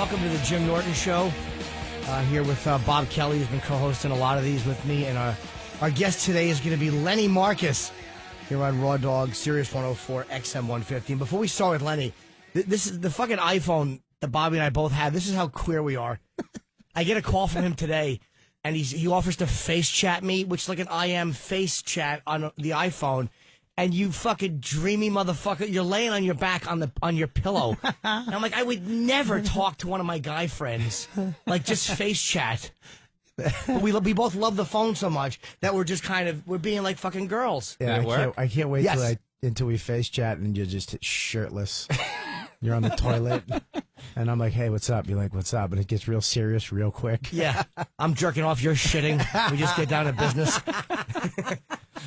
Welcome to the Jim Norton Show. Here with Bob Kelly, who's been co-hosting a lot of these with me. And our guest today is going to be Lenny Marcus here on Raw Dog, Sirius 104, XM 150. And before we start with Lenny, this is the fucking iPhone that Bobby and I both have. This is how queer we are. I get a call from him today, and he offers to face chat me, which is like an IM face chat on the iPhone. And you fucking dreamy motherfucker, you're laying on your back on your pillow. And I'm like, I would never talk to one of my guy friends, like just face chat. But we both love the phone so much that we're being like fucking girls. Yeah, I can't wait until we face chat and you're just shirtless. You're on the toilet, and I'm like, hey, what's up? You're like, what's up? And it gets real serious real quick. Yeah, I'm jerking off, you're shitting. We just get down to business.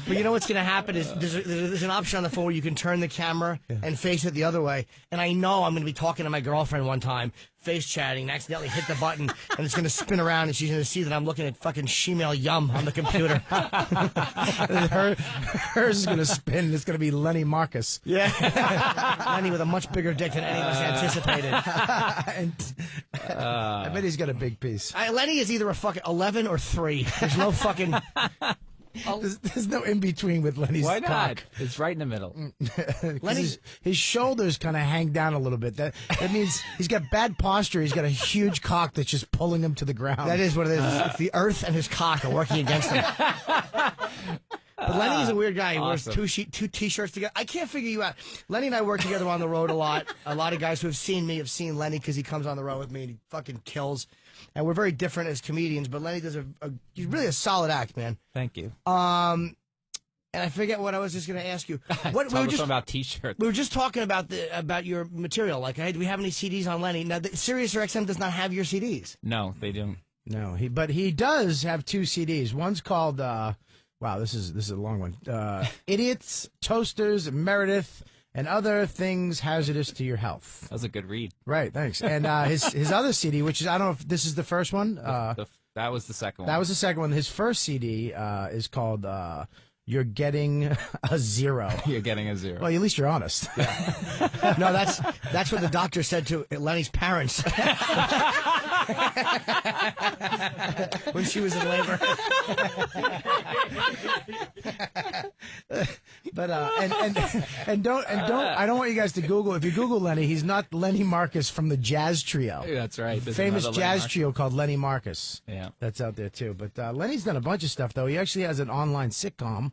But you know what's going to happen is there's an option on the phone where you can turn the camera and face it the other way. And I know I'm going to be talking to my girlfriend one time, face chatting, and accidentally hit the button, and it's going to spin around, and she's going to see that I'm looking at fucking Shemale Yum on the computer. Hers is going to spin. It's going to be Lenny Marcus. Yeah. Lenny with a much bigger dick than any of us anticipated. I bet he's got a big piece. Lenny is either a fucking 11 or 3. There's no fucking... There's no in between with Lenny's Why not? cock. It's right in the middle. His shoulders kind of hang down a little bit. That means he's got bad posture. He's got a huge cock that's just pulling him to the ground. That is what it is. It's the earth and his cock are working against him. But Lenny's a weird guy. He wears two T-shirts together. I can't figure you out. Lenny and I work together on the road a lot. A lot of guys who have seen me have seen Lenny because he comes on the road with me and he fucking kills. And we're very different as comedians, but Lenny does he's really a solid act, man. Thank you. And I forget what I was just going to ask you. What we were just talking about T-shirts. We were just talking about your material. Like, hey, do we have any CDs on Lenny? Now, Sirius or XM does not have your CDs. No, they don't. No, but he does have 2 CDs. One's called wow, this is a long one. Idiots, Toasters, Meredith, and Other Things Hazardous to Your Health. That was a good read. Right, thanks. And his other CD, which is, I don't know if this is the first one. That was the second one. That was the second one. His first CD is called You're Getting a Zero. You're getting a 0. Well, at least you're honest. Yeah. No, that's what the doctor said to Lenny's parents when she was in labor. But don't I don't want you guys to Google. If you Google Lenny, he's not Lenny Marcus from the Jazz Trio. That's right. There's famous jazz trio called Lenny Marcus. Yeah, that's out there too. But Lenny's done a bunch of stuff though. He actually has an online sitcom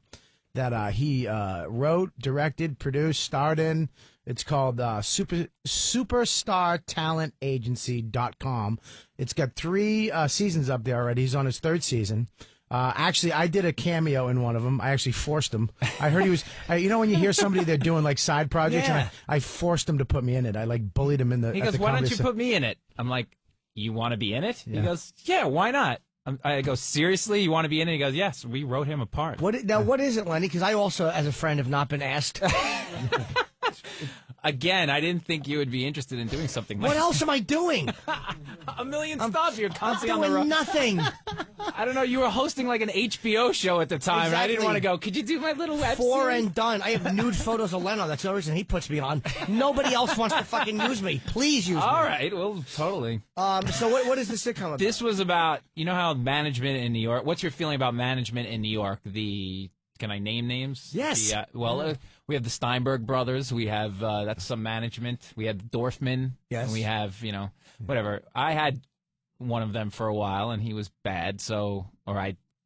that he wrote, directed, produced, starred in. It's called superstartalentagency.com. It's got 3 seasons up there already. He's on his 3rd season. Actually, I did a cameo in one of them. I actually forced him. I heard he was, you know, when you hear somebody, they're doing like side projects, and I forced him to put me in it. I like bullied him in the. He goes, "Why don't you put me in it?" I'm like, "You want to be in it?" Yeah. He goes, "Yeah, why not?" I go, "Seriously, you want to be in it?" He goes, "Yes." We wrote him a part. What is it, Lenny? Because I also, as a friend, have not been asked. Again, I didn't think you would be interested in doing something like that. What else am I doing? A million stuff. You're constantly on the road. Nothing. I don't know. You were hosting like an HBO show at the time. Exactly. And I didn't want to go, could you do my little web series? And done. I have nude photos of Leno. That's the reason he puts me on. Nobody else wants to fucking use me. Please use me. All right. Well, totally. So what is the sitcom about? This was about, you know how management in New York, what's your feeling about management in New York? Can I name names? Yes. We have the Steinberg brothers. We have, that's some management. We had Dorfman. Yes. And we have, whatever. I had one of them for a while, and he was bad.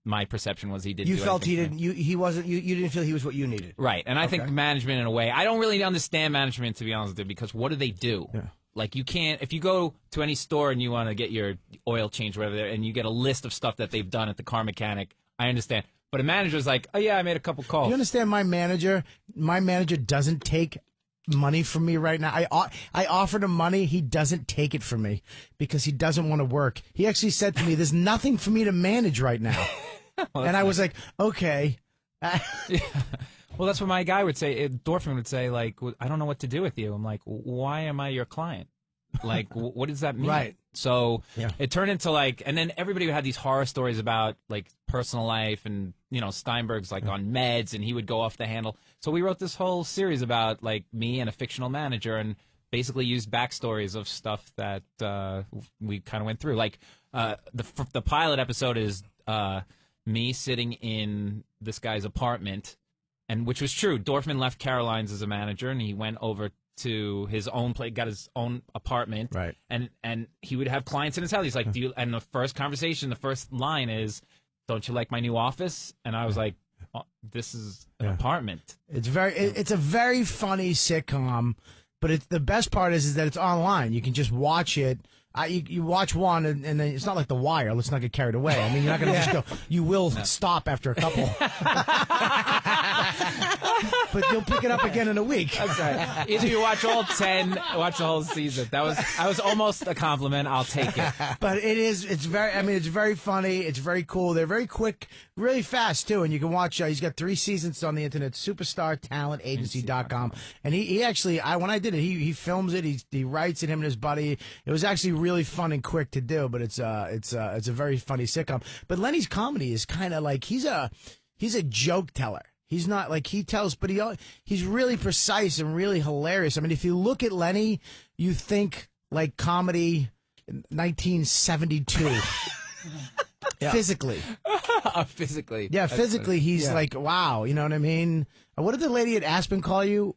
My perception was he didn't. You felt he didn't. He wasn't. You didn't feel he was what you needed. Right. And I think management, in a way, I don't really understand management, to be honest with you, because what do they do? Yeah. Like, you can't, if you go to any store and you want to get your oil changed, whatever, and you get a list of stuff that they've done at the car mechanic, I understand. But a manager's like, oh, yeah, I made a couple calls. You understand my manager? My manager doesn't take money from me right now. I offered him money. He doesn't take it from me because he doesn't want to work. He actually said to me, there's nothing for me to manage right now. And I was like, okay. Well, that's what my guy would say. Dorfman would say, like, I don't know what to do with you. I'm like, why am I your client? Like, what does that mean? Right. So it turned into like, and then everybody had these horror stories about like personal life and, Steinberg's like on meds and he would go off the handle. So we wrote this whole series about like me and a fictional manager, and basically used backstories of stuff that we kind of went through. Like the pilot episode is me sitting in this guy's apartment, and which was true. Dorfman left Caroline's as a manager, and he went over to his own place, got his own apartment, right? And he would have clients in his house. He's like, "Do you?" And the first conversation, the first line is, "Don't you like my new office?" And I was like, oh, "This is an apartment." It's a very funny sitcom, but the best part is that it's online. You can just watch it. You watch one, and then it's not like The Wire. Let's not get carried away. I mean, you're not going to just go. You will stop after a couple, but you'll pick it up again in a week. That's right. Either you watch all 10, watch the whole season. That was almost a compliment. I'll take it. But it's very. I mean, it's very funny. It's very cool. They're very quick, really fast too. And you can watch. He's got 3 seasons on the internet. SuperstarTalentAgency.com. And he actually, when I did it, he films it. He writes it. Him and his buddy. It was actually really fun and quick to do, but it's a very funny sitcom. But Lenny's comedy is kind of like he's a joke teller. He's not like he tells, but he's really precise and really hilarious. I mean, if you look at Lenny, you think like comedy 1972. Yeah. Physically. Physically. Yeah, physically he's like, wow, you know what I mean? What did the lady at Aspen call you?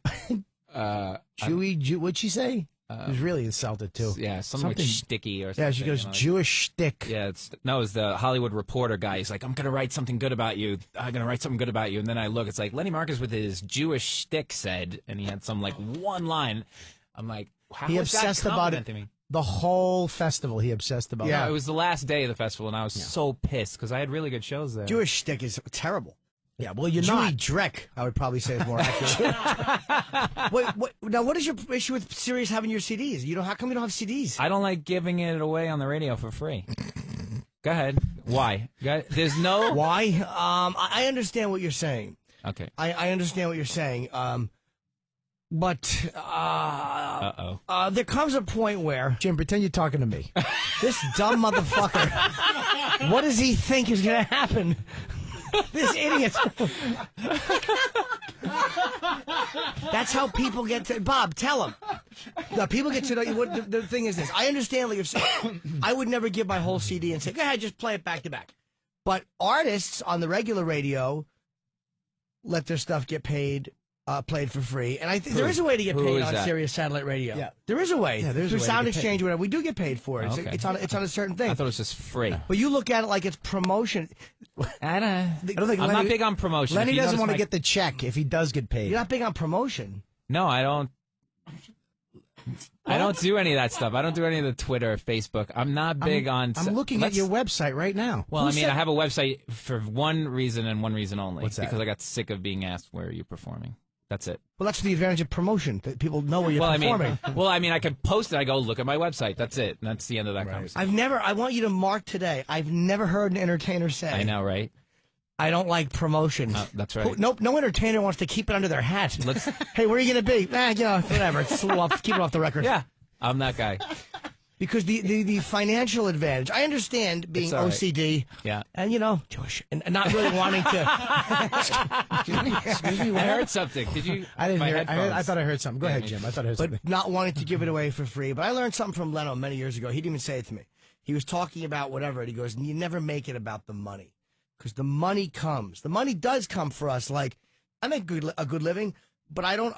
Jewy, what'd she say? It was really insulted too. Yeah, something like sticky or something. Yeah, she goes, Jewish shtick. Yeah, it was the Hollywood Reporter guy. He's like, I'm going to write something good about you. I'm going to write something good about you. And then I look, it's like Lenny Marcus with his Jewish shtick said, and he had some like one line. I'm like, how he is obsessed that about it. me? The whole festival he obsessed about. Yeah, it was the last day of the festival, and I was so pissed because I had really good shows there. Jewish shtick is terrible. Yeah, well, you're Jewy not. Dreck, I would probably say is more accurate. Now, what is your issue with Sirius having your CDs? How come you don't have CDs? I don't like giving it away on the radio for free. Go ahead. Why? There's no... Why? I understand what you're saying. Okay. I understand what you're saying. But there comes a point where... Jim, pretend you're talking to me. This dumb motherfucker, what does he think is going to happen? This idiot. That's how people get to... Bob, tell him. No, people get to know you. The thing is this. I understand what you're saying. I would never give my whole CD and say, go ahead, just play it back to back. But artists on the regular radio let their stuff get played for free. And I think there is a way to get paid on Sirius Satellite Radio. Yeah. There is a way. Yeah, there's through a way Sound to get Exchange or whatever. We do get paid for it. Okay. It's on a certain thing. I thought it was just free. But you look at it like it's promotion. I don't think I'm not big on promotion. Lenny doesn't want to get the check if he does get paid. You're not big on promotion. No, I don't. I don't do any of that stuff. I don't do any of the Twitter, Facebook. I'm not big on... I'm looking at your website right now. Well, I have a website for one reason and one reason only. What's that? Because I got sick of being asked where you're performing. That's it. Well, that's the advantage of promotion, that people know where you're performing. I could post it. I go, look at my website. That's it. And that's the end of that conversation. I want you to mark today, I've never heard an entertainer say... I know, right? I don't like promotion. That's right. No entertainer wants to keep it under their hat. Hey, where are you going to be? Whatever. Keep it off the record. Yeah, I'm that guy. Because the financial advantage, I understand being OCD, and Jewish, and not really wanting to. Excuse me. I heard something. Did you? I didn't hear. I thought I heard something. Go ahead, Jim. I thought I heard something. But not wanting to give it away for free. But I learned something from Leno many years ago. He didn't even say it to me. He was talking about whatever, and he goes, "You never make it about the money, because the money comes. The money does come for us. Like I make a good living." But I don't,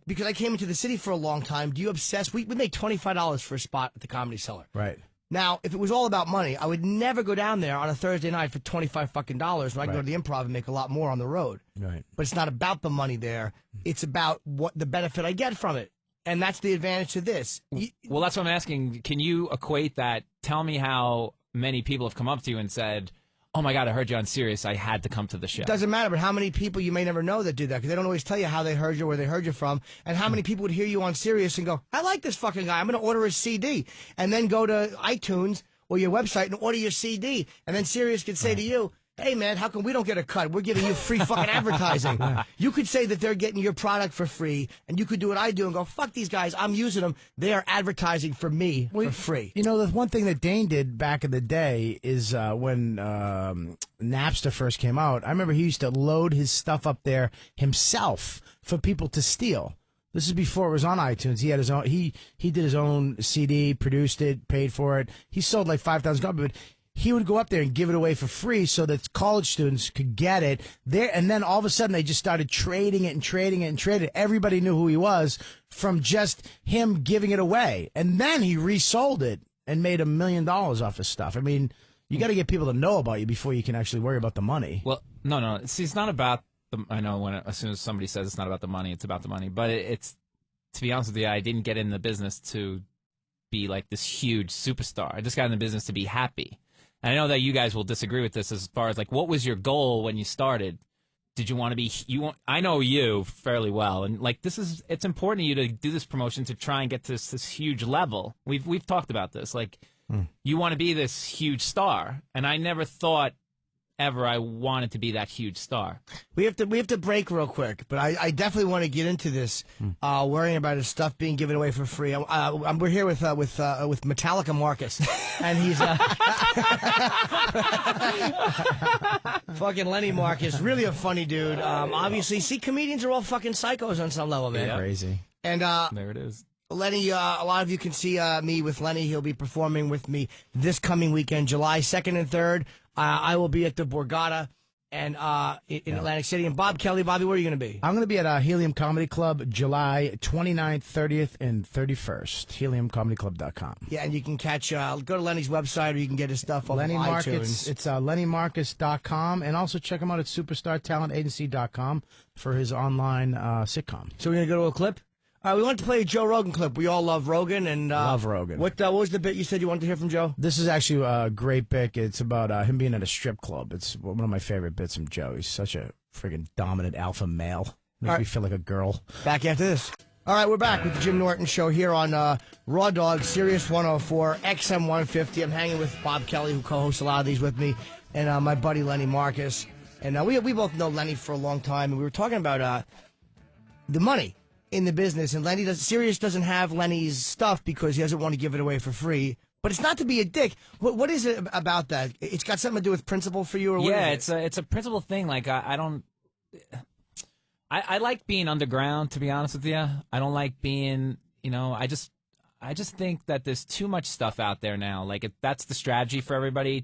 because I came into the city for a long time. Do you obsess? We make $25 for a spot at the Comedy Cellar. Right. Now, if it was all about money, I would never go down there on a Thursday night for $25 fucking dollars when I can go to the Improv and make a lot more on the road. Right. But it's not about the money there. It's about what the benefit I get from it. And that's the advantage to this. Well, that's what I'm asking. Can you equate that? Tell me how many people have come up to you and said, oh my God, I heard you on Sirius. I had to come to the show. Doesn't matter, but how many people you may never know that do that, because they don't always tell you how they heard you, where they heard you from, and how many people would hear you on Sirius and go, I like this fucking guy. I'm going to order his CD, and then go to iTunes or your website and order your CD, and then Sirius could say to you, hey, man, how come we don't get a cut? We're giving you free fucking advertising. You could say that they're getting your product for free, and you could do what I do and go, fuck these guys. I'm using them. They are advertising for me for free. You know, the one thing that Dane did back in the day is when Napster first came out, I remember he used to load his stuff up there himself for people to steal. This is before it was on iTunes. He had his own. He did his own CD, produced it, paid for it. He sold like 5,000 copies, but he would go up there and give it away for free so that college students could get it there. And then all of a sudden they just started trading it and trading it and trading it. Everybody knew who he was from just him giving it away. And then he resold it and made $1 million off his stuff. I mean, you got to get people to know about you before you can actually worry about the money. Well, no. See, it's not about the. I know as soon as somebody says it's not about the money, it's about the money. But it's, to be honest with you, I didn't get in the business to be like this huge superstar. I just got in the business to be happy. And I know that you guys will disagree with this as far as like, what was your goal when you started? Did you want to be? I know you fairly well, and like it's important to you to do this promotion to try and get to this huge level. We've talked about this. Like, you want to be this huge star, and I never thought ever I wanted to be that huge star. We have to break real quick, but I definitely want to get into this, worrying about his stuff being given away for free. We're here with Metallica Marcus, and he's fucking Lenny Marcus, really a funny dude. Obviously, see, comedians are all fucking psychos on some level, man. Yeah. Crazy. And there it is. Lenny, a lot of you can see me with Lenny. He'll be performing with me this coming weekend, July 2nd and 3rd. I will be at the Borgata and in Atlantic City. And Bobby, where are you going to be? I'm going to be at Helium Comedy Club July 29th, 30th, and 31st. HeliumComedyClub.com. Yeah, and you can catch, go to Lenny's website, or you can get his stuff on iTunes. It's LennyMarcus.com, and also check him out at SuperstarTalentAgency.com for his online sitcom. So we're going to go to a clip? We wanted to play a Joe Rogan clip. We all love Rogan. And love Rogan. What was the bit you said you wanted to hear from Joe? This is actually a great bit. It's about him being at a strip club. It's one of my favorite bits from Joe. He's such a friggin' dominant alpha male. Makes me feel like a girl. Back after this. All right, we're back with the Jim Norton Show here on Raw Dog, Sirius 104, XM 150. I'm hanging with Bob Kelly, who co-hosts a lot of these with me, and my buddy Lenny Marcus. And we both know Lenny for a long time, and we were talking about the money in the business, and Sirius doesn't have Lenny's stuff because he doesn't want to give it away for free. But it's not to be a dick. What is it about that? It's got something to do with principle for you, or what? Yeah, is it? it's a principle thing. Like I don't. I like being underground, to be honest with you. I don't like being, I just think that there's too much stuff out there now. Like that's the strategy for everybody.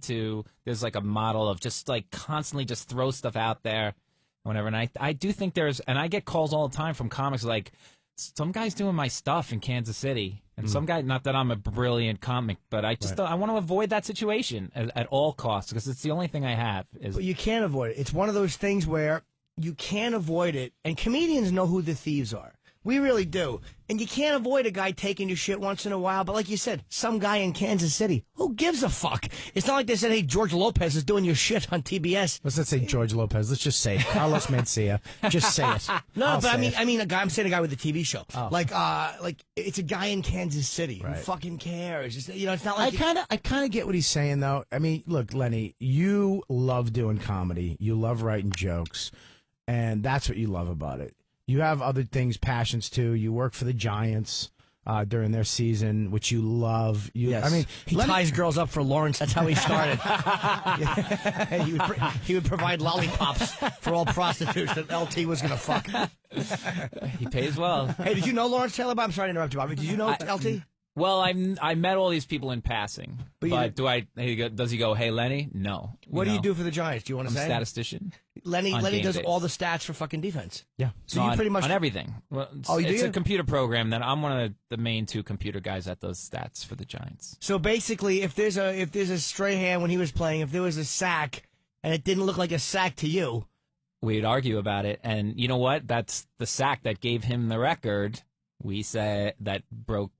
There's like a model of just like constantly just throw stuff out there. Whatever, and I do think and I get calls all the time from comics like, some guy's doing my stuff in Kansas City, and some guy, not that I'm a brilliant comic, but I just I want to avoid that situation at all costs, because it's the only thing I have. But you can't avoid it. It's one of those things where you can't avoid it, and comedians know who the thieves are. We really do. And you can't avoid a guy taking your shit once in a while. But like you said, some guy in Kansas City, who gives a fuck? It's not like they said, hey, George Lopez is doing your shit on TBS. Let's not say George Lopez. Let's just say it. Carlos Mencia. Just say it. No, but I mean, I'm saying a guy with a TV show. Oh. Like it's a guy in Kansas City. Right. Who fucking cares? It's not like I kind of get what he's saying, though. I mean, look, Lenny, you love doing comedy. You love writing jokes. And that's what you love about it. You have other things, passions too. You work for the Giants during their season, which you love. Yes. I mean, he ties girls up for Lawrence. That's how he started. he would provide lollipops for all prostitutes that LT was going to fuck. He pays well. Hey, did you know Lawrence Taylor? I'm sorry to interrupt you, Bobby. Did you know LT? Well, I met all these people in passing, but does he go, hey, Lenny? No. What do you do for the Giants? Do you want to say? I'm a statistician. Lenny does all the stats for fucking defense. Yeah. So you pretty much on everything. Well, it's a computer program that I'm one of the main two computer guys that does stats for the Giants. So basically, if there's a Strahan when he was playing, if there was a sack and it didn't look like a sack to you, we'd argue about it. And you know what? That's the sack that gave him the record. We said that broke,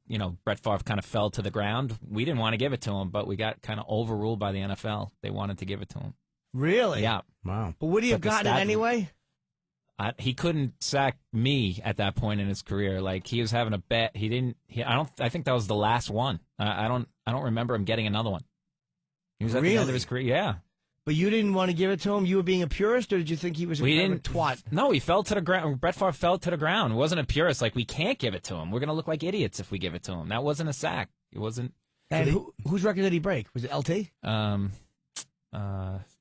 Brett Favre kind of fell to the ground. We didn't want to give it to him, but we got kind of overruled by the NFL. They wanted to give it to him. Really? Yeah. Wow. But would he have gotten it anyway? He couldn't sack me at that point in his career. Like, he was having a bet. I think that was the last one. I don't remember him getting another one. He was at the end of his career. Yeah. But you didn't want to give it to him? You were being a purist, or did you think he was a twat? No, he fell to the ground. Brett Favre fell to the ground. It wasn't a purist. Like, we can't give it to him. We're going to look like idiots if we give it to him. That wasn't a sack. It wasn't. And whose record did he break? Was it LT?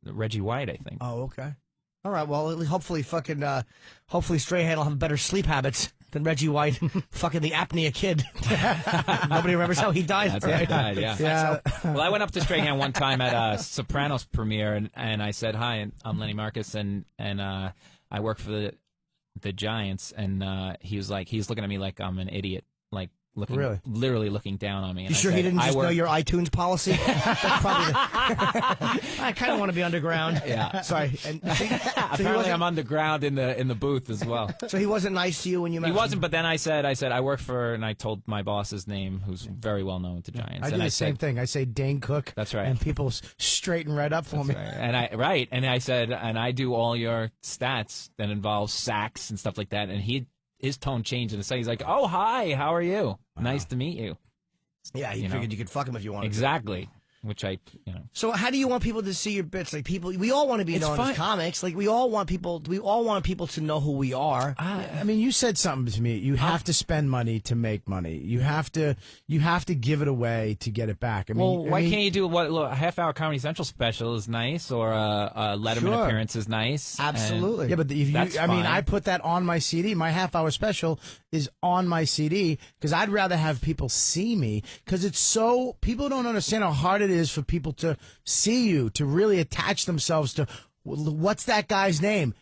Reggie White, I think. Oh, okay. All right. Well, hopefully Strahan will have better sleep habits. than Reggie White fucking the apnea kid. Nobody remembers how he died. That's how he died, yeah. Yeah. Well, I went up to Strahan one time at a Sopranos premiere, and I said, "Hi, I'm Lenny Marcus, and I work for the Giants." And he was like, he's looking at me like I'm an idiot, like literally looking down on me. And You sure he didn't just know your iTunes policy? That's probably I kind of want to be underground. Yeah. Sorry. And, Apparently, I'm underground in the booth as well. So he wasn't nice to you when you met He him? wasn't, but then I said I work for, and I told my boss's name, who's very well known to Giants. I do the same thing. I say Dane Cook. That's right. And people straighten right up for me. Right. And I said, and I do all your stats that involve sacks and stuff like that. And his tone changed in a second. He's like, "Oh, hi, how are you? Nice to meet you." Yeah, he figured you could fuck him if you wanted. Exactly. Which So how do you want people to see your bits? Like we all want to be known as comics. Like we all want people to know who we are. I mean, you said something to me. You have to spend money to make money. You have to give it away to get it back. I mean, why can't you do a half-hour Comedy Central special is nice, or a Letterman appearance is nice? Absolutely. Yeah, but I put that on my CD. My half-hour special is on my CD because I'd rather have people see me because people don't understand how hard it is for people to see you, to really attach themselves to what's that guy's name.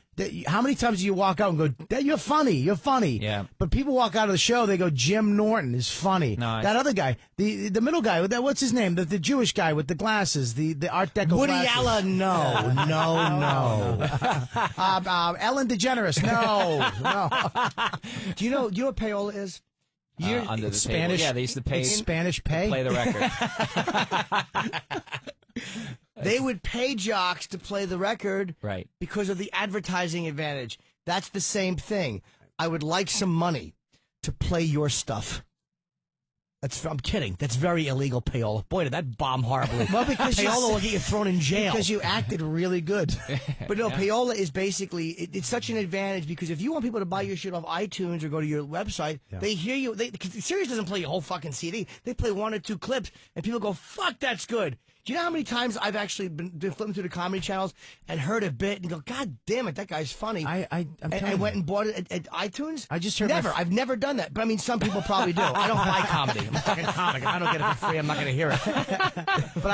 How many times do you walk out and go, "You're funny, you're funny"? Yeah. But people walk out of the show, they go, "Jim Norton is funny." No, that other guy, the middle guy, what's his name? The Jewish guy with the glasses, the Art Deco Woody glasses. Allen, no. Ellen DeGeneres, no. Do you know what payola is? Under the Spanish. table. Yeah, they used to pay Spanish pay. play the record. They would pay jocks to play the record, Right. because of the advertising advantage. That's the same thing. I would like some money to play your stuff. I'm kidding. That's very illegal, payola. Boy, did that bomb horribly. Well, because payola will get you thrown in jail. Because you acted really good. But no, payola is basically, it's such an advantage because if you want people to buy your shit off iTunes or go to your website, they hear you. Because Sirius doesn't play your whole fucking CD. They play one or two clips, and people go, "Fuck, that's good." Do you know how many times I've actually been flipping through the comedy channels and heard a bit and go, "God damn it, that guy's funny." I went and bought it at iTunes. I just heard I've never done that. But I mean, some people probably do. I don't buy comedy. I'm a fucking comic. If I don't get it for free, I'm not going to hear it. But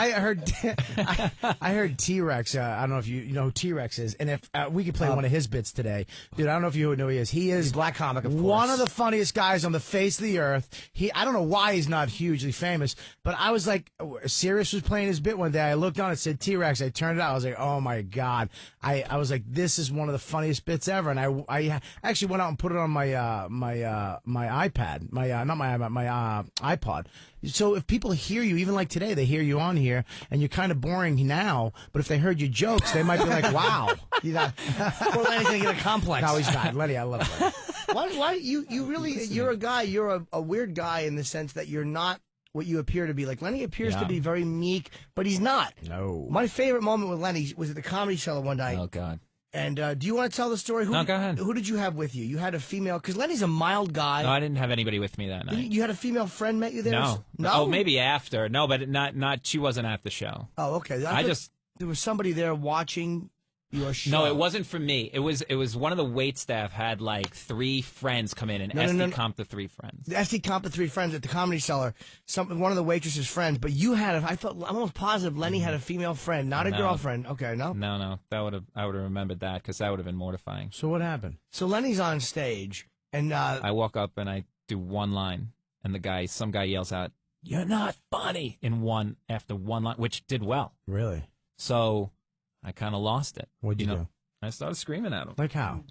I heard T-Rex. I don't know if you know who T-Rex is, and if we could play one of his bits today, dude. I don't know if you know who he is. He is He's a black comic, of course. One of the funniest guys on the face of the earth. I don't know why he's not hugely famous, but I was like, Sirius was playing his bit one day. I looked on it, said T-Rex. I turned it out. I was like, oh my God. I was like, this is one of the funniest bits ever. And I actually went out and put it on my iPad, not my iPad, my iPod. So if people hear you, even like today, they hear you on here, and you're kind of boring now, but if they heard your jokes, they might be like, wow. Poor Lenny's going to get a complex. No, he's not. Lenny, I love Lenny. Why you're a guy, you're a weird guy in the sense that you're not what you appear to be. Like, Lenny appears to be very meek, but he's not. No. My favorite moment with Lenny was at the Comedy Cellar one night. Oh, God. And do you want to tell the story? No, go ahead. Who did you have with you? You had a female, because Lenny's a mild guy. No, I didn't have anybody with me that night. You had a female friend met you there? No. No? Oh, maybe after. No, but not. She wasn't at the show. Oh, okay. There was somebody there watching your show. No, it wasn't for me. It was one of the wait staff had like 3 friends come in and comped the 3 friends. SD comped the 3 friends at the Comedy Cellar. One of the waitresses' friends, but you had I'm almost positive Lenny had a female friend, not a girlfriend. Okay, no? No. I would have remembered that because that would have been mortifying. So what happened? So Lenny's on stage, and I walk up and I do one line, and some guy yells out, "You're not funny," after one line, which did well. Really? So I kind of lost it. What'd you do? I started screaming at him. Like how?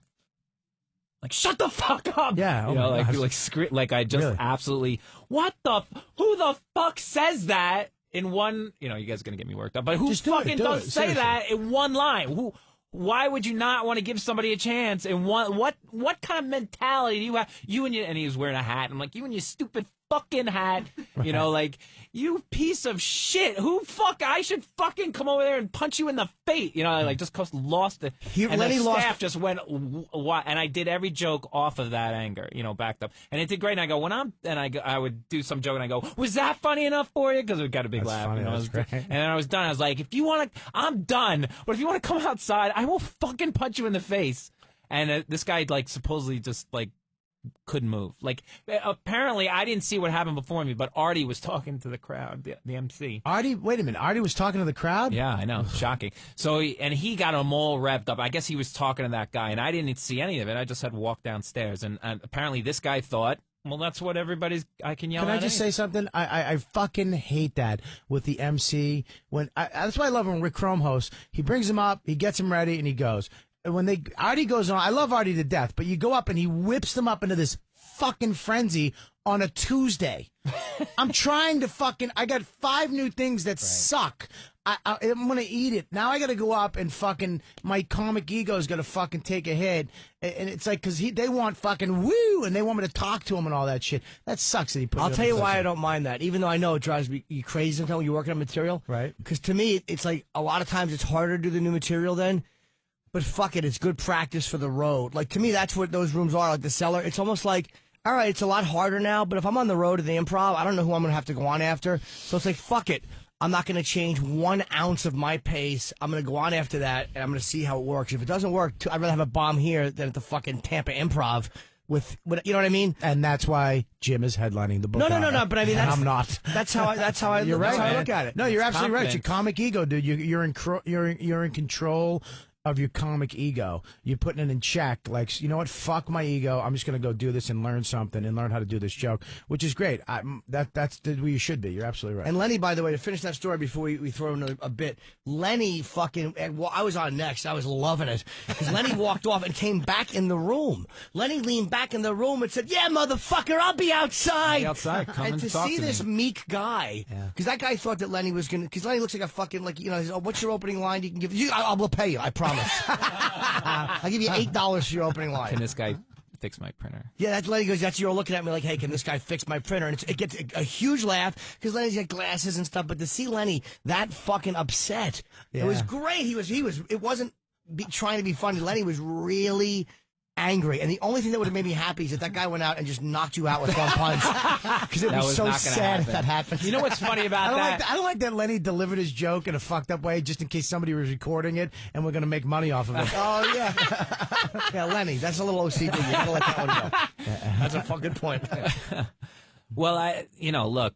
Like, "Shut the fuck up!" Yeah. Like I just absolutely. Who the fuck says that in one? You guys are gonna get me worked up, but who fucking does say that in one line? Why would you not want to give somebody a chance in one? What kind of mentality do you have? And he was wearing a hat. I'm like, you and your stupid fucking hat. Right. Like, you piece of shit. I should fucking come over there and punch you in the face. Just cause lost it. And the staff just went, what? And I did every joke off of that anger, backed up. And it did great. And I go, I would do some joke and I go, "Was that funny enough for you?" Because we got a big laugh. Funny, that's great. And then I was done. I was like, I'm done. But if you want to come outside, I will fucking punch you in the face. And this guy, supposedly just, couldn't move. Like, apparently, I didn't see what happened before me, but Artie was talking to the crowd, the MC. Artie, wait a minute. Artie was talking to the crowd? Yeah, I know. Shocking. So, he got them all revved up. I guess he was talking to that guy, and I didn't see any of it. I just had to walk downstairs. And apparently this guy thought, well, that's what I can yell at. Can I just say something? I fucking hate that with the MC. That's why I love when Rick Chrome hosts. He brings him up, he gets him ready, and he goes. And when Artie goes on, I love Artie to death, but you go up and he whips them up into this fucking frenzy on a Tuesday. I'm trying to I got 5 new things that suck. I'm going to eat it. Now I got to go up and my comic ego is going to fucking take a hit. And it's like, because they want fucking woo, and they want me to talk to him and all that shit. That sucks that he put I'll tell you why I don't mind that, even though I know it drives me crazy sometimes when you're working on material. Right. Because to me, it's like a lot of times it's harder to do the new material then. But fuck it, it's good practice for the road. Like, to me, that's what those rooms are, like the cellar. It's almost like, all right, it's a lot harder now, but if I'm on the road to the Improv, I don't know who I'm going to have to go on after. So it's like, fuck it. I'm not going to change 1 ounce of my pace. I'm going to go on after that, and I'm going to see how it works. If it doesn't work, I'd rather have a bomb here than at the fucking Tampa Improv with you know what I mean? And that's why Jim is headlining the book. No. But I mean, I'm not. That's how I You're right, that's how I man. look at it. No, you're absolutely right. confidence. Your comic ego, dude. You're in control of your comic ego. You're putting it in check. Like, you know what? Fuck my ego. I'm just going to go do this and learn something and learn how to do this joke, which is great. That's where you should be. You're absolutely right. And Lenny, by the way, to finish that story before we throw in a bit, Lenny I was on next. I was loving it. Because Lenny walked off and came back in the room. Lenny leaned back in the room and said, yeah, motherfucker, I'll be outside. Come and and to talk see to this me. meek guy, because that guy thought that Lenny was going to, because Lenny looks like a fucking, like, you know, oh, what's your opening line you can give? I will pay you, I promise. I'll give you $8 for your opening line. Can this guy fix my printer? Yeah, that's Lenny goes, you're looking at me like, hey, can this guy fix my printer? And it gets a huge laugh because Lenny's got glasses and stuff. But to see Lenny that fucking upset, it was great. It wasn't trying to be funny. Lenny was really angry. And the only thing that would have made me happy is that guy went out and just knocked you out with one punch. Because it was so sad if that happened. You know what's funny about that? I don't like that Lenny delivered his joke in a fucked up way just in case somebody was recording it and we're going to make money off of it. Oh, yeah. Yeah, Lenny, that's a little OCD. You got to let that one go. That's a fucking point. Well, look,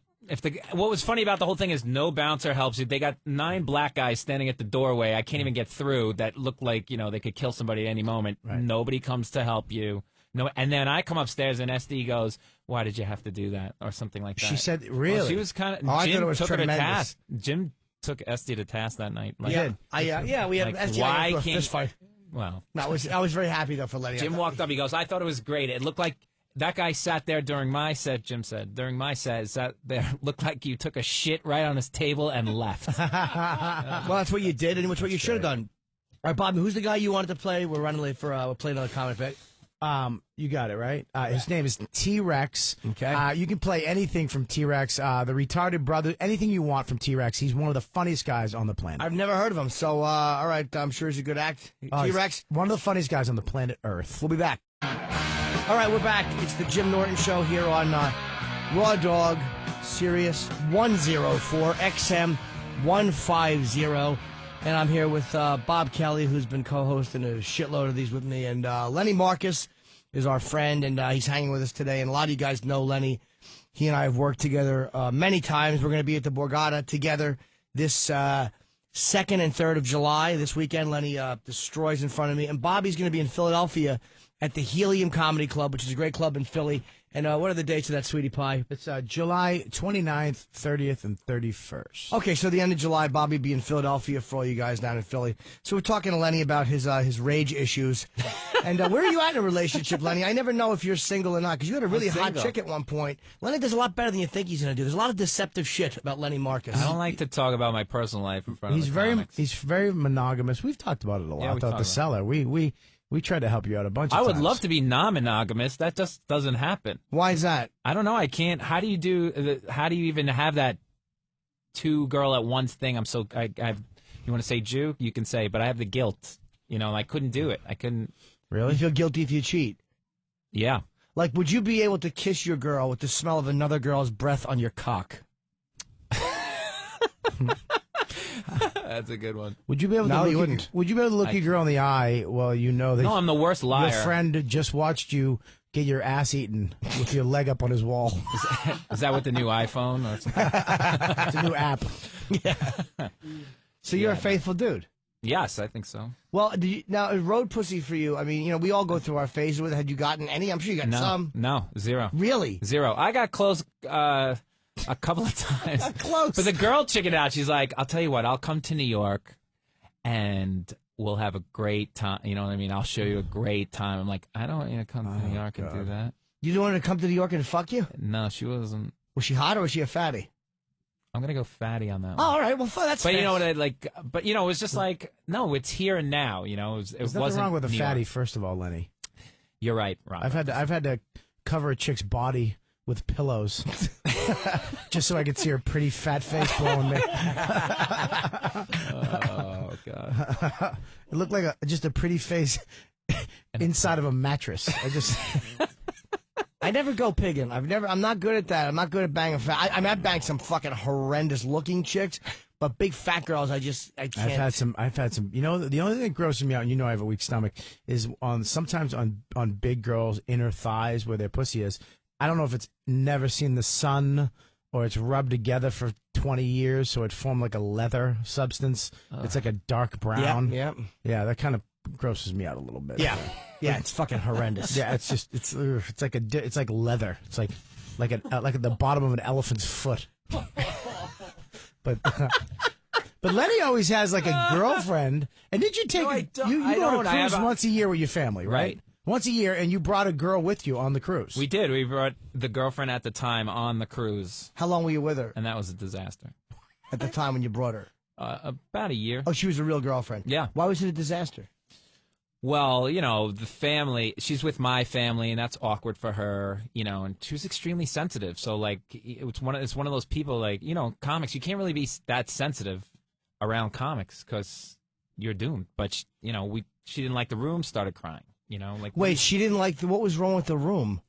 what was funny about the whole thing is no bouncer helps you. They got 9 black guys standing at the doorway. I can't even get through that look like, they could kill somebody at any moment. Right. Nobody comes to help you. No, and then I come upstairs and SD goes, "Why did you have to do that?" or something like that. She said, "Really?" Well, she was kind of. Oh, I thought it was took tremendous. her to task. Jim took SD to task that night. Like, yeah, we had like, SD why into a can't fist fight. Well, I was very happy though for Lenny. Jim walked up. He goes, "I thought it was great. It looked like." That guy sat there during my set, Jim said. During my set, sat there, looked like you took a shit right on his table and left. Well, that's what you did, and it's what you should have done. All right, Bobby, who's the guy you wanted to play? We're running late for we're playing another comic bit. You got it, right? His name is T-Rex. Okay. You can play anything from T-Rex, the retarded brother, anything you want from T-Rex. He's one of the funniest guys on the planet. I've never heard of him, so all right, I'm sure he's a good act. T-Rex? One of the funniest guys on the planet Earth. We'll be back. All right, we're back. It's the Jim Norton Show here on Raw Dog, Sirius 104, XM 150. And I'm here with Bob Kelly, who's been co-hosting a shitload of these with me. And Lenny Marcus is our friend, and he's hanging with us today. And a lot of you guys know Lenny. He and I have worked together many times. We're going to be at the Borgata together this 2nd and 3rd of July. This weekend, Lenny destroys in front of me. And Bobby's going to be in Philadelphia at the Helium Comedy Club, which is a great club in Philly. And what are the dates of that, Sweetie Pie? It's July 29th, 30th, and 31st. Okay, so the end of July, Bobby will be in Philadelphia for all you guys down in Philly. So we're talking to Lenny about his rage issues. And where are you at in a relationship, Lenny? I never know if you're single or not, because you had a really hot chick at one point. Lenny does a lot better than you think he's going to do. There's a lot of deceptive shit about Lenny Marcus. I don't like to talk about my personal life in front of the comics. He's very monogamous. We've talked about it a lot. The cellar. We tried to help you out a bunch of times. I would love to be non-monogamous. That just doesn't happen. Why is that? I don't know. I can't. How do you even have that 2-girl at once thing? You want to say Jew? You can say, but I have the guilt. I couldn't do it. I couldn't. Really? You feel guilty if you cheat? Yeah. Like, would you be able to kiss your girl with the smell of another girl's breath on your cock? That's a good one. Would you be able to? No, you wouldn't. Would you be able to look your girl in the eye while you know that? No, I'm the worst liar. Your friend just watched you get your ass eaten with your leg up on his wall. Is that with the new iPhone? Or It's a new app. Yeah. So you're a faithful dude. Yes, I think so. Well, now is road pussy for you? I mean, we all go through our phases with it. Had you gotten any? I'm sure you got some. No, zero. Really? Zero. I got close a couple of times. Close. But the girl chickened out. She's like, I'll tell you what, I'll come to New York and we'll have a great time. You know what I mean? I'll show you a great time. I'm like, I don't want you to come to New York and do that. You don't want her to come to New York and fuck you? No, she wasn't. Was she hot or was she a fatty? I'm going to go fatty on that one. Oh, all right. Well, that's But fair. you know what I like? But it was just like, no, it's here and now. It There's wasn't nothing wrong with a New fatty, York. first of all, Lenny. You're right, Ron. I've had to cover a chick's body with pillows just so I could see her pretty fat face blowing me. Oh God. It looked like just a pretty face inside of a mattress. I never go pigging. I'm not good at that. I'm not good at banging fat. I've banged some fucking horrendous looking chicks, but big fat girls, I can't. I've had some. The only thing that grosses me out, and I have a weak stomach, is sometimes on big girls' inner thighs where their pussy is. I don't know if it's never seen the sun or it's rubbed together for 20 years, so it formed like a leather substance. It's like a dark brown. Yeah. Yeah, that kind of grosses me out a little bit. Yeah. Yeah, it's fucking horrendous. Yeah, it's just it's like leather. It's like at the bottom of an elephant's foot. But Lenny always has like a girlfriend. And did you take you go on a cruise once a year with your family, right? Once a year, and you brought a girl with you on the cruise. We did. We brought the girlfriend at the time on the cruise. How long were you with her? And that was a disaster. At the time when you brought her? About a year. Oh, she was a real girlfriend? Yeah. Why was it a disaster? Well, the family, she's with my family, and that's awkward for her, and she was extremely sensitive. So, like, it's one of those people, like, comics, you can't really be that sensitive around comics because you're doomed. But, she didn't like the room, started crying, Wait, she didn't like what was wrong with the room?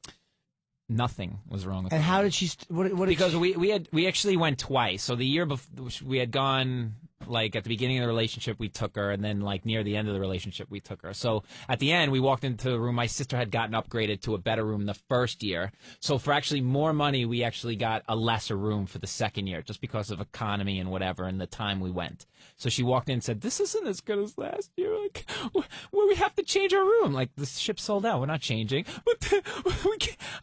Nothing was wrong with it. And how did she, because we actually went twice. So the year before, we had gone, like, at the beginning of the relationship, we took her, and then, like, near the end of the relationship, we took her. So at the end, we walked into the room. My sister had gotten upgraded to a better room the first year. So for actually more money, we actually got a lesser room for the second year, just because of economy and whatever, and the time we went. So she walked in and said, "This isn't as good as last year. Like, we have to change our room. Like, the ship sold out. We're not changing. But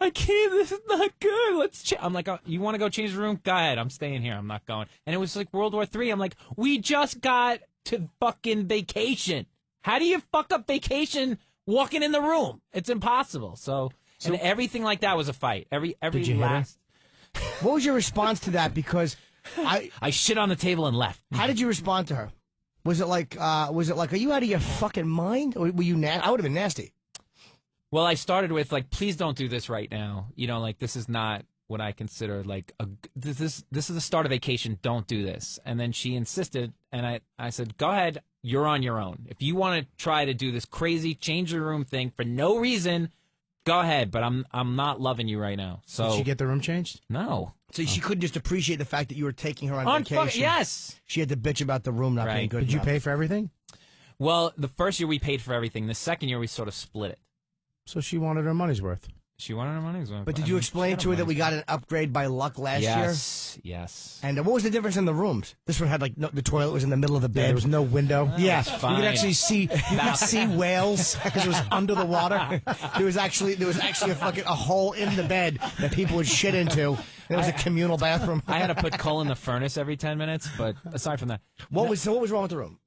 I can't. This is not good. Let's change." I'm like, "Oh, you want to go change the room? Go ahead. I'm staying here. I'm not going." And it was like World War III. I'm like, we just got to fucking vacation. How do you fuck up vacation walking in the room? It's impossible. So and everything like that was a fight. Every Did you last. hit What was your response to that? Because I shit on the table and left. How did you respond to her? Was it like, are you out of your fucking mind? Or were you I would have been nasty. Well, I started with, like, please don't do this right now. Like, this is not what I consider, like, this is the start of vacation. Don't do this. And then she insisted, and I said, go ahead. You're on your own. If you want to try to do this crazy change the room thing for no reason, go ahead. But I'm not loving you right now. So Did she get the room changed? No. So she couldn't just appreciate the fact that you were taking her on vacation. Yes. She had to bitch about the room not being good Did enough. you pay for everything? Well, the first year we paid for everything. The second year we sort of split it. So she wanted her money's worth. She wanted her money. But did you explain to her that we got an upgrade by luck last year? Yes. And what was the difference in the rooms? This one had, like, the toilet was in the middle of the bed. There was no window. Yeah, fine. you could actually see whales because it was under the water. There was actually a hole in the bed that people would shit into. There was a communal bathroom. I had to put coal in the furnace every 10 minutes, but aside from that, What was wrong with the room?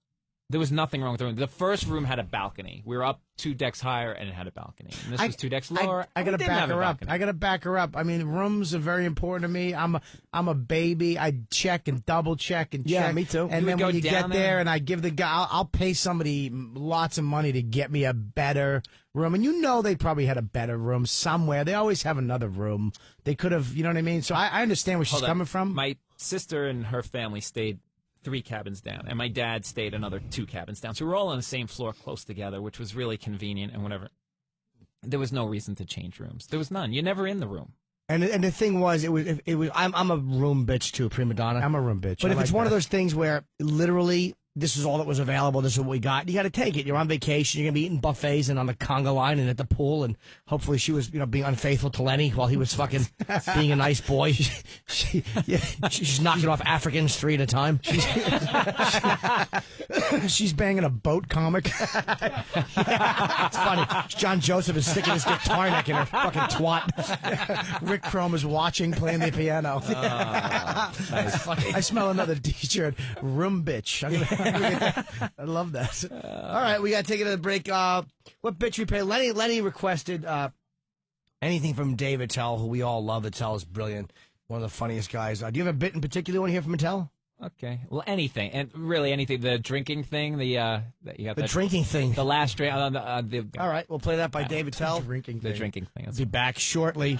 there was nothing wrong with the room. The first room had a balcony. We were up 2 decks higher, and it had a balcony. And this was 2 decks lower. I gotta back her up. I gotta back her up. I mean, rooms are very important to me. I'm a baby. I check and double check and check. Yeah, me too. And You then would when go you get down there, there? and I give the guy, I'll pay somebody lots of money to get me a better room. And they probably had a better room somewhere. They always have another room. They could have, you know what I mean? So I understand where she's Hold on. coming from. My sister and her family stayed 3 cabins down, and my dad stayed another 2 cabins down. So we were all on the same floor, close together, which was really convenient and whatever. There was no reason to change rooms. There was none. You're never in the room. And the thing was, it was. I'm a room bitch too, prima donna. I'm a room bitch. But I if it's like one of that. those things where literally this is all that was available. This is what we got. You got to take it. You're on vacation. You're going to be eating buffets and on the conga line and at the pool. And hopefully she was, being unfaithful to Lenny while he was fucking being a nice boy. She's knocking off Africans 3 at a time. She's banging a boat comic. It's funny. John Joseph is sticking his guitar neck in her fucking twat. Rick Chrome is watching, playing the piano. That's funny. I smell another T-shirt. Room bitch. I love that. All right, we got to take it to the break. What bitch we play? Lenny requested anything from Dave Attell, who we all love. Attell is brilliant. One of the funniest guys. Do you have a bit in particular you want to hear from Attell? Okay. Well, anything, and really anything. The drinking thing. You got the drinking thing. The last drink. All right, we'll play that by Dave Attell. The drinking thing. Be back shortly.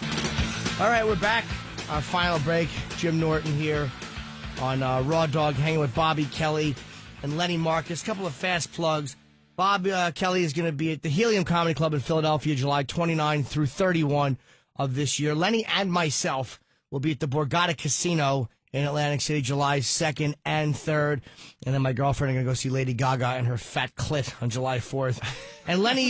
All right, we're back. Our final break. Jim Norton here on Raw Dog, hanging with Bobby Kelly and Lenny Marcus. A couple of fast plugs. Bob Kelly is going to be at the Helium Comedy Club in Philadelphia, July 29 through 31 of this year. Lenny and myself will be at the Borgata Casino in Atlantic City, July 2nd and 3rd. And then my girlfriend are going to go see Lady Gaga and her fat clit on July 4th. And Lenny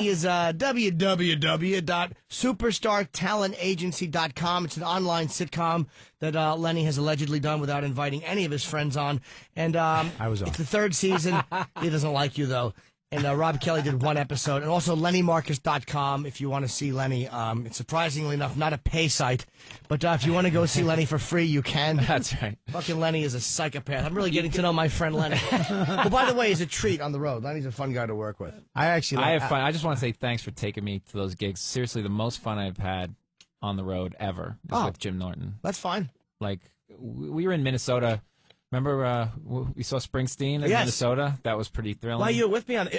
is www.superstartalentagency.com. It's an online sitcom that Lenny has allegedly done without inviting any of his friends on. And it's the third season. He doesn't like you, though. And Rob Kelly did one episode. And also LennyMarcus.com if you want to see Lenny. It's surprisingly enough not a pay site. But if you want to go see Lenny for free, you can. That's right. Fucking Lenny is a psychopath. I'm really getting to know my friend Lenny. Well, by the way, he's a treat on the road. Lenny's a fun guy to work with. I have fun. I just want to say thanks for taking me to those gigs. Seriously, the most fun I've had on the road ever is with Jim Norton. That's fine. Like, we were in Minnesota. Remember we saw Springsteen in Minnesota? That was pretty thrilling. Well, you were with me on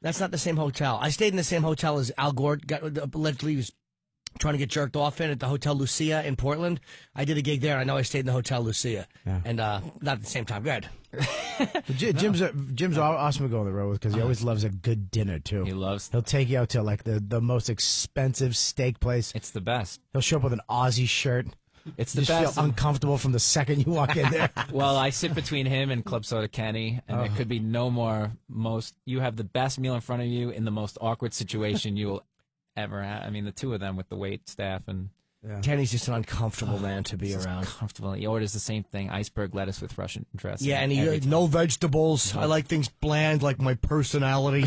that's not the same hotel. I stayed in the same hotel as Al Gore allegedly was trying to get jerked off in at the Hotel Lucia in Portland. I did a gig there. I know I stayed in the Hotel Lucia. Yeah. And not at the same time. Go ahead. Jim's awesome to go on the road with because he always loves a good dinner, too. He'll take you out to, like, the most expensive steak place. It's the best. He'll show up with an Aussie shirt. It's the best. best. Feel uncomfortable from the second you walk in there. Well, I sit between him and Club Soda Kenny, and it could be no more. You have the best meal in front of you in the most awkward situation you will ever have. I mean, the two of them with the wait staff and. Yeah. Kenny's just an uncomfortable man to be around. Comfortable. He orders the same thing: iceberg lettuce with Russian dressing. Yeah, and he no vegetables. I like things bland, like my personality.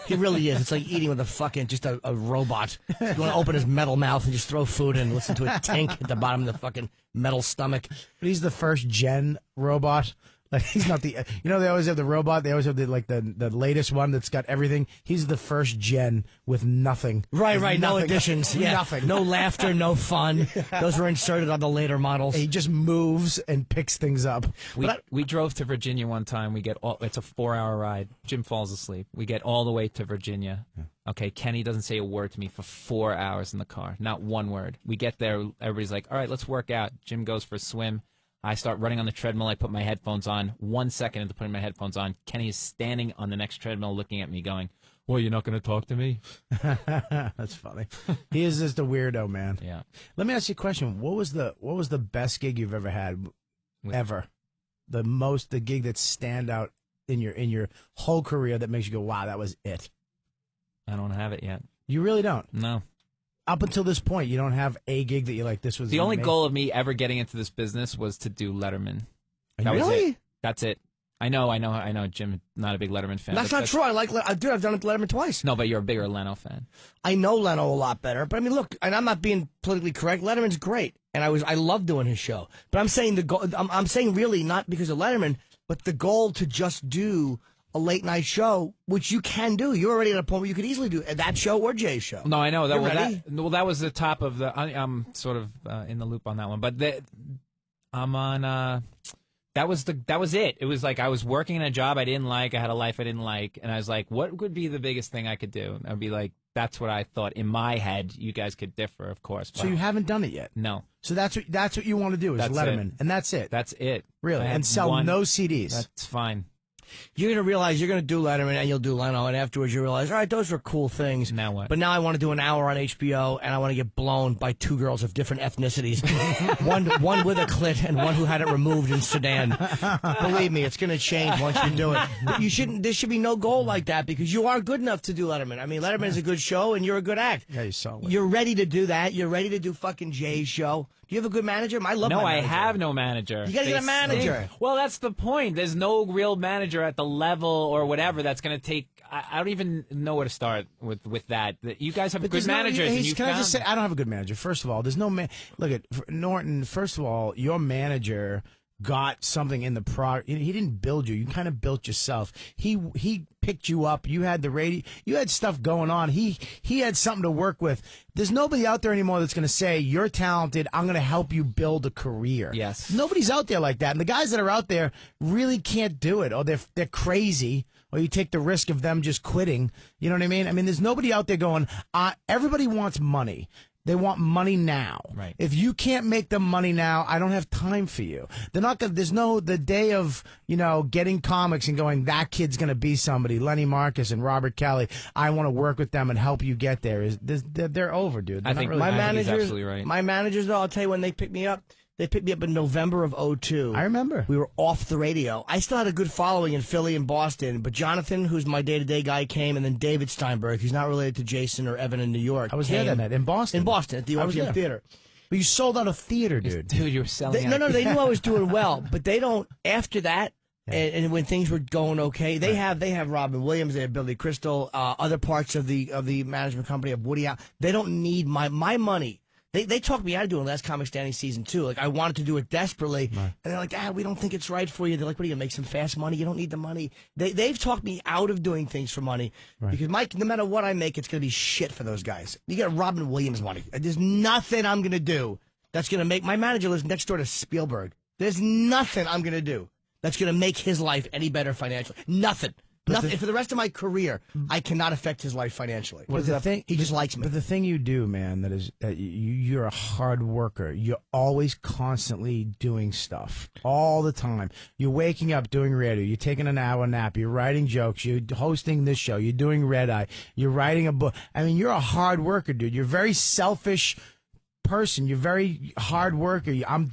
He really is. It's like eating with just a robot. You want to open his metal mouth and just throw food in, and listen to it tink at the bottom of the fucking metal stomach. But he's the first gen robot. Like he's not the. They always have the robot. They always have the latest one that's got everything. He's the first gen with nothing. Right. Nothing. No additions. Yeah. Nothing. No laughter. No fun. Those were inserted on the later models. And he just moves and picks things up. We drove to Virginia one time. It's a 4-hour ride. Jim falls asleep. We get all the way to Virginia. Yeah. Okay, Kenny doesn't say a word to me for 4 hours in the car. Not one word. We get there. Everybody's like, all right, let's work out. Jim goes for a swim. I start running on the treadmill. I put my headphones on. 1 second into putting my headphones on, Kenny is standing on the next treadmill looking at me going, well, you're not going to talk to me? That's funny. He is just a weirdo, man. Yeah. Let me ask you a question. What was the best gig you've ever had? Ever? The gig that stand out in your whole career that makes you go, wow, that was it? I don't have it yet. You really don't? No. Up until this point, you don't have a gig that you're like, this was the only goal of me ever getting into this business was to do Letterman. Was it. That's it. I know. Jim, not a big Letterman fan. That's not true. I've done it Letterman twice. No, but you're a bigger Leno fan. I know Leno a lot better. But I mean, look, and I'm not being politically correct. Letterman's great, and I love doing his show. But I'm saying I'm saying really not because of Letterman, but the goal to just do a late night show, which you can do. You're already at a point where you could easily do that show or Jay's show. No, I know. That was the top of the. I'm sort of in the loop on that one, but I'm on. That was it. It was like I was working in a job I didn't like. I had a life I didn't like, and I was like, what would be the biggest thing I could do? And I'd be like, that's what I thought in my head. You guys could differ, of course. So you haven't done it yet? No. So that's what you want to do is Letterman, and that's it. That's it. Really, and sell no CDs. That's fine. You're going to realize you're going to do Letterman and you'll do Leno, and afterwards you realize, all right, those were cool things. Now what? But now I want to do an hour on HBO, and I want to get blown by two girls of different ethnicities. one with a clit and one who had it removed in Sudan. Believe me, it's going to change once you do it. But there should be no goal like that, because you are good enough to do Letterman. I mean, Letterman is a good show, and you're a good act. Yeah, you saw it. You're ready to do that. You're ready to do fucking Jay's show. Do you have a good manager? I love my No, I manager. have no manager. You gotta get a manager. Well, that's the point. There's no real manager at the level or whatever that's going to take. I don't even know where to start with that. You guys have good managers. Can I just say, I don't have a good manager. First of all, there's no man. Look at Norton. First of all, your manager got something in the product. He didn't build you. You kind of built yourself. He picked you up. You had the radio. You had stuff going on. He had something to work with. There's nobody out there anymore that's going to say, you're talented, I'm going to help you build a career. Yes. Nobody's out there like that. And the guys that are out there really can't do it, or they're crazy, or you take the risk of them just quitting. You know what I mean? I mean, there's nobody out there going, everybody wants money. They want money now. Right. If you can't make them money now, I don't have time for you. They're not gonna, the day of, getting comics and going, that kid's going to be somebody, Lenny Marcus and Robert Kelly, I want to work with them and help you get there. They're over, dude. I think really, my he's managers, absolutely right. My managers, though, I'll tell you when they picked me up. They picked me up in November of 2002. I remember. We were off the radio. I still had a good following in Philly and Boston, but Jonathan, who's my day-to-day guy, came, and then David Steinberg, who's not related to Jason or Evan in New York. I was there that night, in Boston. In Boston, at the RPM Theater. But you sold out a theater, dude. Dude, you were selling out. No, they knew I was doing well, but they don't, after that, and when things were going okay, they have Robin Williams, they have Billy Crystal, other parts of the management company of Woody Allen. They don't need my money. They talked me out of doing Last Comic Standing season 2. Like, I wanted to do it desperately, and they're like, we don't think it's right for you. They're like, what are you gonna make some fast money? You don't need the money. They've talked me out of doing things for money, because Mike, no matter what I make, it's gonna be shit for those guys. You got Robin Williams money. There's nothing I'm gonna do that's gonna make my manager lives next door to Spielberg. There's nothing I'm gonna do that's gonna make his life any better financially. Nothing. Nothing. For the rest of my career, I cannot affect his life financially. He just likes me. But the thing you do, man, that you're a hard worker. You're always constantly doing stuff all the time. You're waking up doing radio. You're taking an hour nap. You're writing jokes. You're hosting this show. You're doing Red Eye. You're writing a book. I mean, you're a hard worker, dude. You're very selfish person. You're very hard worker. I'm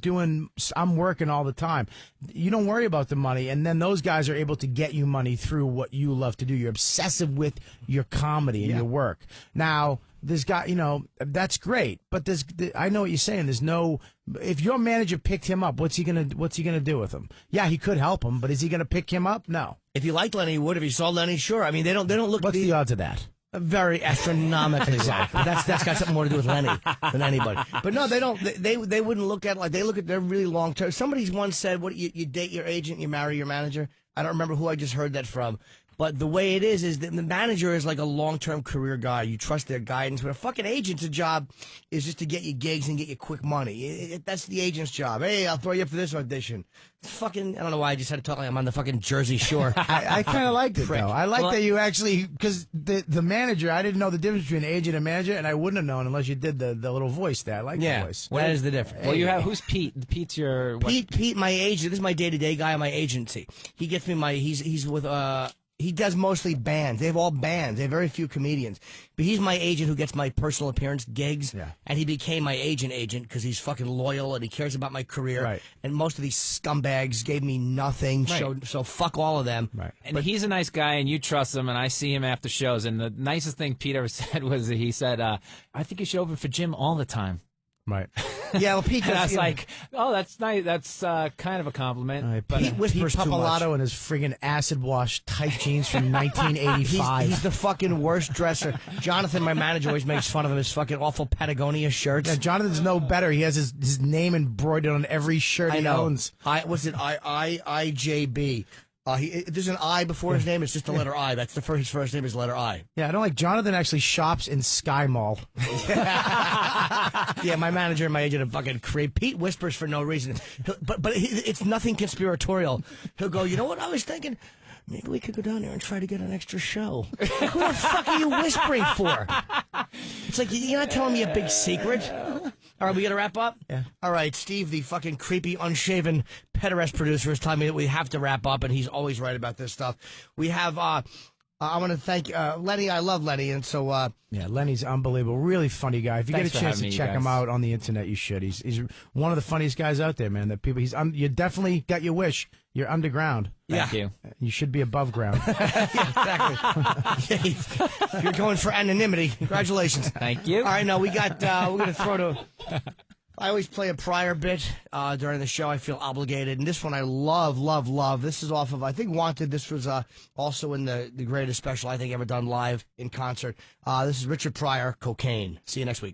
working all the time. You don't worry about the money, and then those guys are able to get you money through what you love to do. You're obsessive with your comedy and your work. Now, this guy, that's great, but I know what you're saying. If your manager picked him up, what's he gonna do with him? Yeah, he could help him, but is he gonna pick him up? No. If you liked Lenny, he would. If you saw Lenny, sure. I mean, they don't look. What's the odds of that? Very astronomically low. But that's got something more to do with Lenny than anybody. But no, they don't. They wouldn't look at they look at their really long term. Somebody once said, "What you date your agent, you marry your manager." I don't remember who I just heard that from. But the way it is that the manager is like a long-term career guy. You trust their guidance. But a fucking agent's job is just to get you gigs and get you quick money. That's the agent's job. Hey, I'll throw you up for this audition. Fucking, I don't know why I just had to talk like I'm on the fucking Jersey Shore. I kind of liked it, though. I like that you actually, because the manager, I didn't know the difference between agent and manager, and I wouldn't have known unless you did the little voice there. I like the voice. That is the difference. Well, you have, who's Pete? Pete's your... Pete, my agent. This is my day-to-day guy on my agency. He gets me he's with, he does mostly bands. They have all bands. They have very few comedians. But he's my agent who gets my personal appearance gigs. Yeah. And he became my agent because he's fucking loyal and he cares about my career. Right. And most of these scumbags gave me nothing. Right. So fuck all of them. Right. And he's a nice guy and you trust him, and I see him after shows. And the nicest thing Pete ever said was he said, I think you should open for Jim all the time. Right. Yeah, well, Pete. And I was like, oh, that's nice. That's kind of a compliment. But Pete whispers too much. Papalato in his friggin' acid wash tight jeans from 1985. He's the fucking worst dresser. Jonathan, my manager, always makes fun of him. His fucking awful Patagonia shirts. Yeah, Jonathan's no better. He has his name embroidered on every shirt he owns. What's it? IJB. There's an I before his name. It's just the letter I. That's his first name is letter I. Yeah, I don't like Jonathan actually shops in Sky Mall. Yeah, my manager and my agent are fucking creep. Pete whispers for no reason. But it's nothing conspiratorial. He'll go, you know what I was thinking? Maybe we could go down there and try to get an extra show. Like, who the fuck are you whispering for? It's like, you're not telling me a big secret. All right, we got to wrap up? Yeah. All right, Steve, the fucking creepy, unshaven pederast producer, is telling me that we have to wrap up, and he's always right about this stuff. We have, I want to thank Lenny. I love Lenny, and so... yeah, Lenny's unbelievable. Really funny guy. If you Thanks get a for chance having to me, check you him guys. out on the internet, you should. He's one of the funniest guys out there, man. That people, you definitely got your wish. You're underground. Thank you. You should be above ground. Exactly. You're going for anonymity. Congratulations. Thank you. All right, now we got, we're going to throw to... I always play a prior bit during the show. I feel obligated. And this one I love, love, love. This is off of, I think, Wanted. This was also in the greatest special I think ever done live in concert. This is Richard Pryor, Cocaine. See you next week.